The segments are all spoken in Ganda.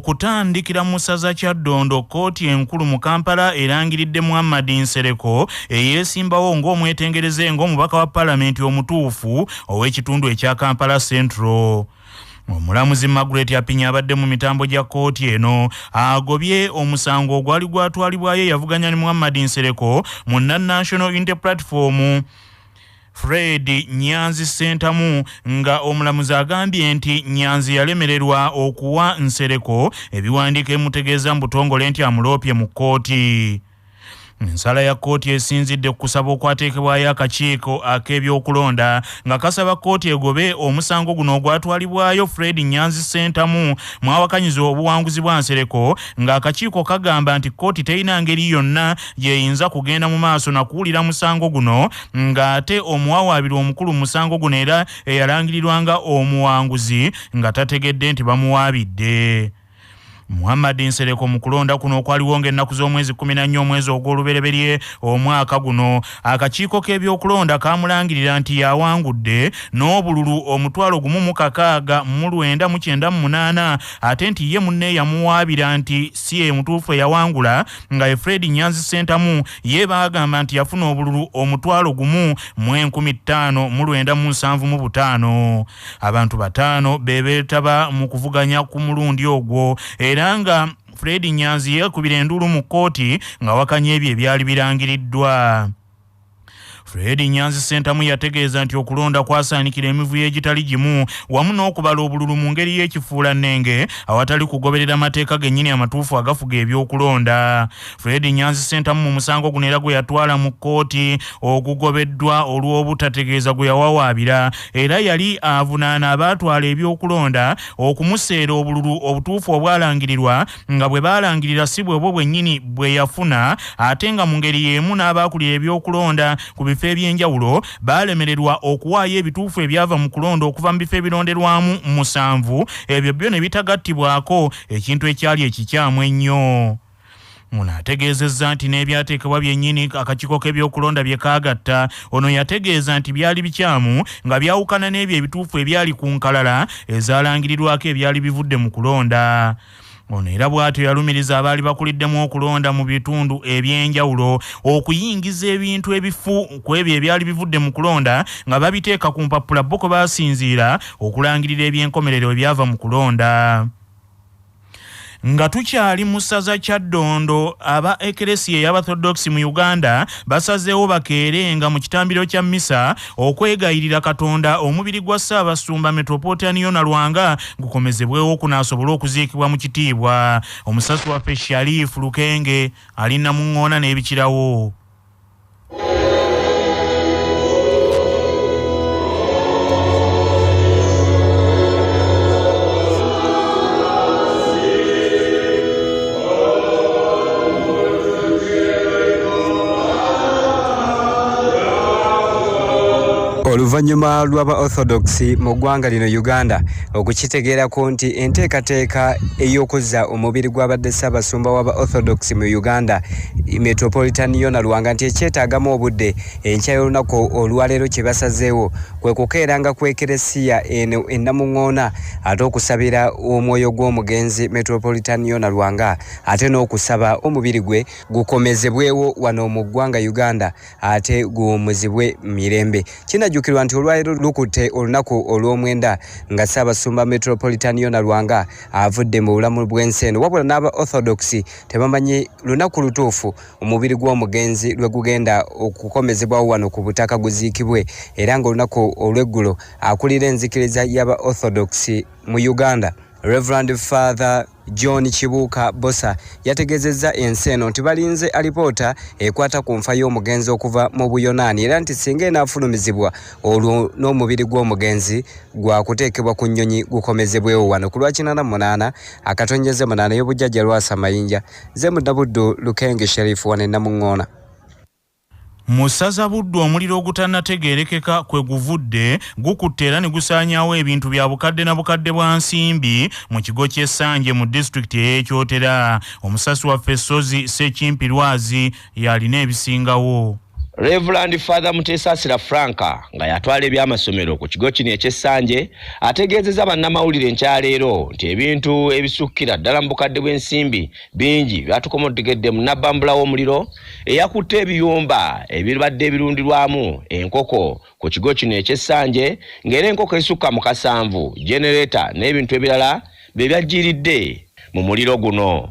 okutandikira mu ssaza Kyaddondo kkooti enkulu mu Kampala erangiridde Muhammad Nsereko eyeesimbawo ng'omwetengereze ng'omubaka wa Paalamenti omutuufu ow'ekitundu ekya Kampala Central. Omulamuzi Margaret Apinya abadde mu mitambo gya kkooti eno agobye omusango ogwali gwatwalibwayo yavuganya ne Muhammad Nsereko mu National Unity Platform Fred Nyanzi Sentamu nga omulamuzi agambye nti Nyanzi yalemererwa okuwa Nsereko ebiwandiiko emutegeeza mu butongole nti amuloopye mu kkooti. Ensala ya kkooti esinzidde ku kusaba okwateekebwayo akakiiko ak'ebyokulonda nga kasaba kkooti egobe omusango guno ogwatwalibwayo Fred Nyanzi Sentamu mwawakanyiza obuwanguzi bwa Nsereko nga akakiiko kagamba nti kkooti terina ngeri yonna yeyinza kugenda mu maaso na kuwulira musango guno ng'ate omuwawaabirwa omukulu musango guno era eyalangirirwa nga omuwanguzi nga tategedde nti bamuwaabidde. Muhammad Nsereko mu kulonda kuno okwaliwo ng'ennaku z'omwezi 14 omwezi ogw'olubereberye omwaka guno akakiiko k'ebyokulonda kaamulangirira nti yawangudde n'obululu 1,698 ate nti ye munne yamuwaabira nti si ye mutuufu eyawangula nga ye Fred Nyanzi Sentamu ye baagamba nti yafuna obululu 1,597,500. Abantu bataano beetaba mu kuvuganya ku mulundi ogwo era nga Fred Nyanzi yakubira enduulu mu kkooti nga wakanya ebyo ebyali birangiriddwa. Fred Nyanzi Sentamu yategeeza nti okulonda kwasaanikira emivuyo egitali gimu wamu n'okubala obululu mu ngeri y'ekifuulannenge awatali kugoberera amateeka gennyini amatuufu agafuga ebyokulonda. Fred Nyanzi Sentamu mu musango guno era gwe yatwala mu kkooti ogugobeddwa olw'obutategeeza gwe yawawaabira era yali avunaana abaatwala ebyokulonda okumuseera obululu obutuufu obwalangirirwa nga bwe baalangirira si bwe bwo bwennyini bwe yafuna ate nga mu ngeri y'emu n'abaakulira ebyokulonda ku bifo ebyenjawulo baalemererwa okuwaayo ebituufu ebyava mu kulonda okuva mu bifo ebironderwamu 7 ebyo byo ne bitagattibwako ekintu ekyali ekikyamu ennyo. Ono ategeezezza nti n'ebyateekebwa byennyini akakiiko k'ebyokulonda bye kaagatta ono yategeeza nti byali bikyamu nga byawukana n'ebyo ebituufu ebyali ku nkalala ezaalangirirwako ebyali bivudde mu kulonda. Ono era bw'atyo yalumiriza abaali bakuliddemu okulonda mu bitundu ebyenjawulo okuyingiza ebintu ebifu ku ebyo ebyali bivudde mu kulonda nga babiteeka ku mpapula bo kwe baasinziira okulangirira ebyenkomerero ebyava mu kulonda. Nga tukyali mu ssaza Kyaddondo aba ekelesiya y'Abathodokisi mu Uganda basazeewo bakeerenga mu kitambiro kya mmisa okwegayirira Katonda omubiri gwa Ssaabasumba Metropolitan Yona Lwanga gukomezebwewo kunaasobole okuziikibwa mu kitiibwa. Omusasi waffe Sharifu Lukenge alina mu ŋŋoona n'ebikirawo. Oluvannyuma lw'aba Orthodox mu ggwanga lino Uganda okukitegeerako nti enteekateeka ey'okuzza omubiri gw'abadde Ssaabasumba w'aba Orthodox mu Uganda Metropolitan Yona Lwanga nti ekyetaagamu obudde enkya y'olunaku olwaleero kye basazeewo kwe kukeeranga ku ekelesiya eno ennamuŋŋoona ate okusabira omwoyo gw'omugenzi Metropolitan Yona Lwanga ate n'okusaba omubiri gwe gukomezebwewo wano mu ggwanga Uganda ate guwummuzibwe mirembe. Kinajjukirwa nti olwaleero lukutte olunaku olw'omwenda nga Ssaabasumba Metropolitan Yona Lwanga avudde mu bulamu bw'ensi eno wabula n'aba Orthodox tebamanyi lunaku lutuufu omubiri gw'omugenzi lwe gugenda okukomezebwawo wano ku butaka guziikibwe era ng'olunaku olw'eggulo akulira enzikiriza y'aba Orthodox mu Uganda Reverend Father John Kibuuka Bosa yategezezza ensi eno nti balinze alipoota ekwata ku nfa y'omugenzi okuva mu Buyonaani era nti singa enaafulumizibwa olwo n'omubiri gw'omugenzi gwa kuteekebwa ku nnyonyi gukomezebwewo wano ku lwa 88 akatonnyeze 8 y'obujjajja Lwasa Mayinja ze Muddabuddu Lukenge Sherifu wane Namuŋŋoona. Mu ssaza Buddu omuliro ogutannategeerekeka kwe guvudde gukutte era ne gusaanyaawo ebintu bya bukadde na bukadde bwa nsimbi mu kigo ky'Essanje mu disitulikiti ey'Ekyotera. Omusasi waffe Sozi Ssekimpi Lwazi yalina ebisingawo. Reverend Father Mutesasira Franka nga yatwala ebyamasomero ku kigo kino eky'Essanje ategeezezza bannamawulire nkyaleero nti ebintu ebisukkira ddala mu bukadde bw'ensimbi bingi byatukomoddegedde mu nnabbambula w'omuliro eyakutte ebiyumba ebibadde ebirundirwamu enkoko ku kigo kino eky'Essanje ng'era enkoko esukka mu 7 generator n'ebintu ebirala bye byajjiridde mu muliro guno.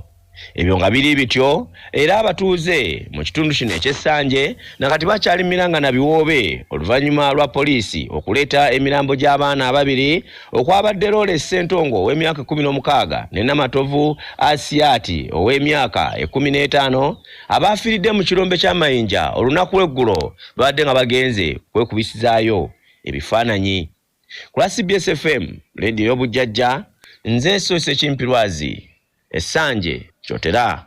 Ebyo nga biri bityo era abatuuze mu kitundu kino eky'Essanje nakati bakyalimiranga na biwoobe oluvannyuma lwa poliisi okuleeta emirambo gy'abaana ababiri okwabadde Lole Ssentongo ow'emyaka 16 ne Namatovu Asiati ow'emyaka 15 abaafiiridde mu kirombe ky'amayinja olunaku lw'eggulo babadde nga bagenze kwekubisizaayo ebifaananyi. Ku CBS FM leediyo y'obujjajja nze Sose Kimpirwazi Essanje kyotera.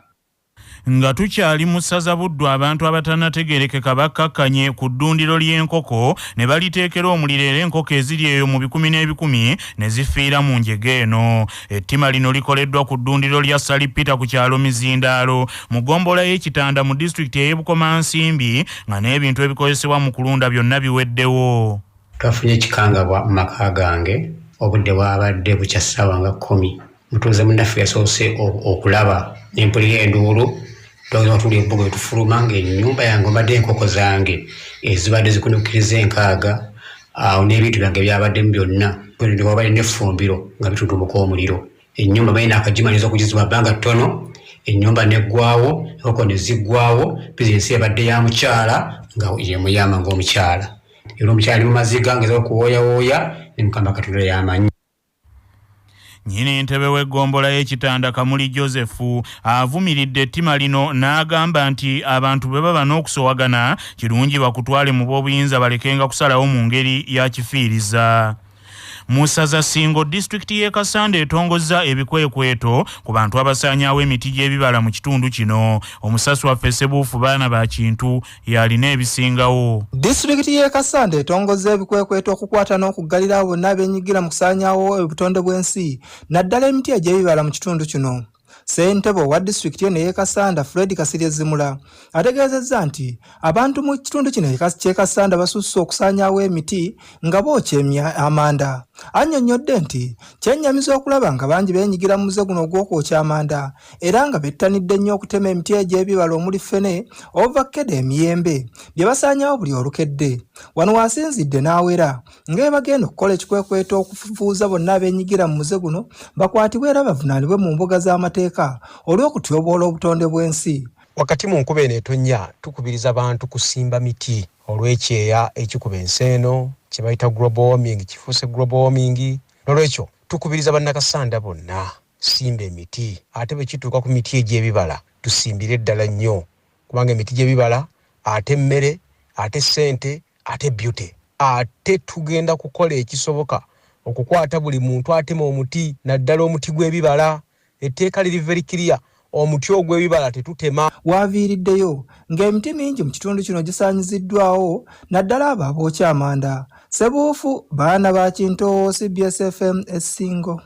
Nga tukyali mu ssaza Buddu abantu abatannategeerekeka bakkakkanye ku ddundiro ly'enkoko ne baliteekera omuliro era enkoko eziri eyo mu 10,000 ne zifiira mu njege eno. Ettima lino likoleddwa ku ddundiro lya Salipita ku kyalo Mizindaalo mu ggombolola y'Ekitanda mu disitulikiti ey'Ebukomansimbi nga n'ebintu ebikozesebwa mu kulunda byonna biweddewo. Twafunye ekikangabwa mu maka gange obudde bwabadde bukya ssaawa nga 10. Mutuuze munnaffe yasoose okulaba n'empulira enduulu twagenda tuli embuga etufuluma ng'ennyumba yange mbadde enkoko zange ezibadde zikunukkiriza 6 awo n'ebintu byange byabadde byonna bwe wabadde n'effumbiro nga bitutumuka omuliro. Ennyumba balina akagimaliza okugizibwa bbanga ttono, ennyumba neggwawo, enkoko ne ziggwawo, bizinensi ebadde ya mukyala nga ye muyama ng'omukyala. Era omukyala mu maziga ngeza okuwooyawooya ne Mukama Katonda yamanyi. Nyini ntebe w'eggombola y'Ekitanda Kamuli Joseph avumiridde ettima lino n'agamba nti abantu bwe baba n'okusowagana kirungi bakutwale mu b'obuyinza balekenga kusalawo mu ngeri ya kifiiriza. Musaza Singo disitulikiti y'e Kasanda etongozza ebikwekweto ku bantu abasaanyaawo emiti gy'ebibala mu kitundu kino. Omusasi waffe Ssebuufu baana ba Kintu yalina ebisingawo. Disitulikiti y'e Kasanda etongozza ebikwekweto okukwata n'okuggalira abo bonna abeenyigira mu kusaanyaawo obutonde bw'ensi naddala emiti egy'ebibala mu kitundu kino. Ssentebe wa disitulikiti eno y'e Kasanda Fred Kasirye-Zimula ategeezezza nti abantu mu kitundu kino ky'e Kasanda basusse okusaanyaawo emiti nga bookya amanda. Annyonnyodde nti kyennyamiza okulaba nga bangi beenyigira mu muze guno ogw'okwokya amanda era nga bettanidde nnyo okutema emiti egy'ebibala omuli ffene, ovakkedo, emiyembe bye basaanyaawo buli olukedde. Wano wasinzidde n'awera nga bagenda okukola ekikwekweto okufufuuza bonna abeenyigira mu muze guno bakwatibwe era bavunaanibwe mu mbuga z'amateeka olw'okutyoboola obutonde bw'ensi. Wakati mu nkuba eno etonnya tukubiriza abantu kusimba miti olw'ekyeya ekikuba ensi eno kye bayita global warming, kifuuse global warming. Nolwekyo tukubiriza bannakasanda bonna simba emiti, ate bwe kituuka ku miti egy'ebibala tusimbire ddala nnyo kubanga emiti gy'ebibala ate mmere, ate ssente, ate beauty. Ate tugenda kukola ekisoboka okukwata buli muntu atema omuti naddala omuti gw'ebibala. Etteeka liri very clear, omuti ogw'ebibala tetutema. Waaviiriddeyo ng'emiti mingi mu kitundu kino gisaanyiziddwawo naddala abo abookya amanda. Ssebuufu baana ba Kintu, CBS FM Essingo.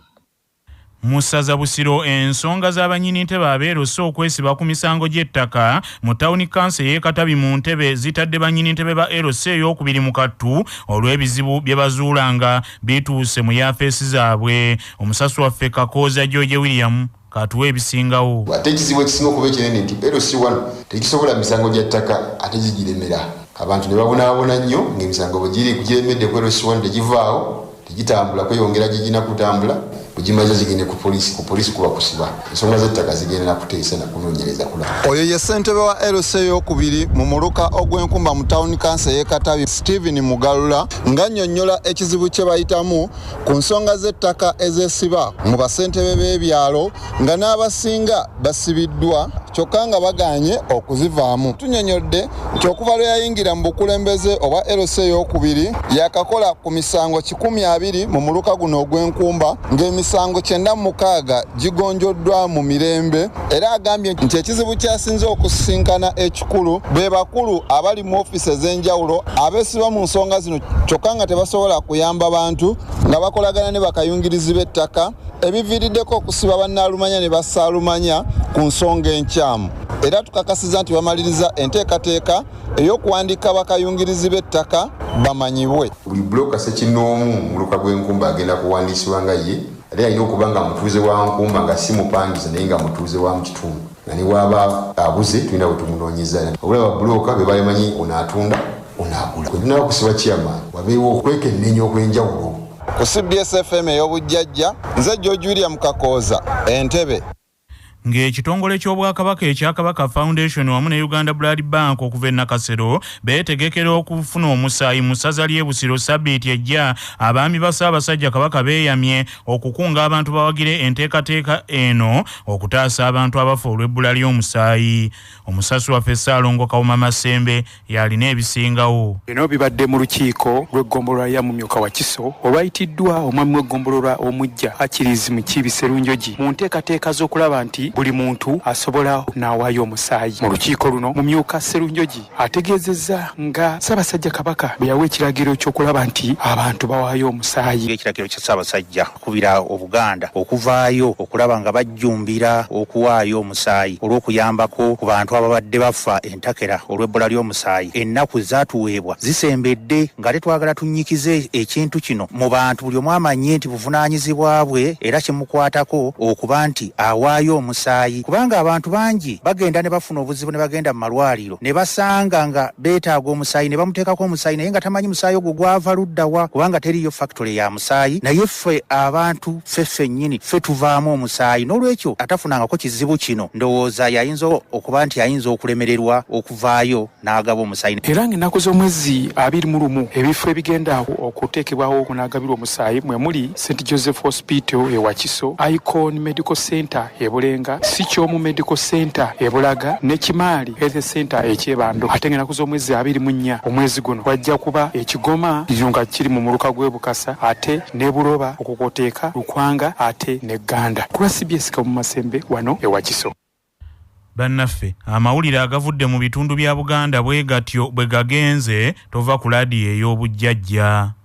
Musaza Busiro ensonga z'abanyini ntebe abeerose okwesiba ku misango gy'ettaka mu tawuni kanse y'e Katabi mu Ntebe zitadde banyini ntebe ba LC ey'okubiri mu Kattu olw'ebizibu bye bazuulanga bituuse mu yaafeesi zaabwe. Omusasi waffe Kakooza George William katuwa ebisingawo. Ate ekizibu ekisinga okuba ekinene nti LC wano tekisobola misango gya ttaka ate zigiremera. Abantu ne babonaabona nnyo ng'emisango bwe giri kugiremedde ku LC wano tegivaawo, tegitambula kweyongera gye gina kutambula. Kujimaza zigende ku polisi kuba kusiba. Ensonga z'ettaka zigenda na kuteesa na kunoonyereza kulaba. Oyo ye ssentebe wa LC ey'okubiri mu muluka ogw'enkumba mu tawuni kanse y'e Katabi Stephen Mugalula ng'annyonnyola ekizibu kye bayitamu ku nsonga z'ettaka ezeesiba mu bassentebe b'ebyalo nga n'abasinga basibiddwa kyokka nga bagaanye okuzivaamu. Tunnyonnyodde nti okuva lwe yayingira mu bukulembeze obwa LC ey'okubiri yakakola ku misango 120 mu muluka guno ogw'enkumba ng'emisango 96 gigonjoddwa mu mirembe, era agambye nti ekizibu kyasinze okusisinkana ekikulu bwe bakulu abali mu ofiisi ez'enjawulo abeesiba mu nsonga zino kyokka nga tebasobola kuyamba bantu nga bakolagana ne bakayungirizi b'ettaka ebiviiriddeko okusiba bannaalumanya ne bassaalumanya ku nsonga enkyamu. Era tukakasiza nti bamaliriza enteekateeka ey'okuwandiika bakayungirizi b'ettaka bamanyibwe. Buli bulooka Ssekinnoomu mu luka gw'enkumba agenda kuwandiisibwa nga ye, ate alina okuba nga mutuuze wa nkumba nga si mupangiza naye nga mutuuze wa mu kitundu. Nga ne bw'aba abuze tulina bwe tumunoonyeza. Obulaba bulooka be balemanyi onaatunda onaagula. Kwe tunaba kusiba chairman wabeewo okwekennenya okw'enjawulo. Ku CBS FM ey'obujjajja nze George William Kakooza Entebbe. Ng'ekitongole ky'Obwakabaka ekya Kabaka Foundation wamu ne Uganda Blood Bank okuva e Nakasero beetegekera okufuna omusaayi mu ssaza ly'e Busiro Ssabbiiti ejja. Abaami ba Ssaabasajja Kabaka beeyamye okukunga abantu bawagire enteekateeka eno okutaasa abantu abafa olw'ebbula ly'omusaayi. Omusasi waffe Ssaalongo Kawuma Masembe yalina ebisingawo. Bino bibadde mu lukiiko lw'eggombolola ya Mumyuka wa Kiso olwayitiddwa omwami w'eggombolola omujja Akirizi Mukiibi Sserunjogi mu nteekateeka z'okulaba nti buli muntu asobola n'awaayo omusaayi. Mu lukiiko luno Mumyuka Sserunjogi ategeezezza nga Ssaabasajja Kabaka bwe yawa ekiragiro ky'okulaba nti abantu bawaayo omusaayi. Ekiragiro kya Ssaabasajja kubira Obuganda okuvaayo okulaba nga bajjumbira okuwaayo omusaayi olw'okuyambako ku bantu ababadde bafa entakera olw'ebbula ly'omusaayi. Ennaku zaatuweebwa zisembedde nga tetwagala tunnyikize ekintu kino mu bantu buli omu amanye nti buvunaanyizibwa bwe era kimukwatako okuba nti awaayo omusaayi, kubanga abantu bangi bagenda ne bafuna obuzibu ne bagenda mu malwaliro ne basanga nga beetaaga omusaayi ne bamuteekako omusaayi naye nga tamanyi musaayi ogwo gwava luddawa kubanga teriyo factory ya musaayi. Naye ffe abantu ffe nnyini ffe tuvaamu omusaayi, n'olwekyo atafunangako kizibu kino ndowooza yayinza okuba nti ayinza okulemererwa okuvaayo n'agaba omusaayi. Era ng'ennaku z'omwezi 21 ebifo ebigenda okuteekebwawo okunaagabirwa omusaayi mwe muli St Joseph Hospital e Wakiso, Icon Medical Center e Bulenga, Sikyomu Medical Center e Bulaga ne Kimaali Health Center e Kyebando. Ate ng'ennaku z'omwezi 24 omwezi guno wajja kuba ekigoma nga kiri mu muluka gw'e Bukasa ate ne Buloba okukoteeka Lukwanga ate ne Ganda. Ku CBS Kamu Masembe wano e Wakiso. Bannaffe amawulire agavudde mu bitundu bya Buganda bwe gatyo bwe gagenze tova ku laadiyo ey'obujjajja.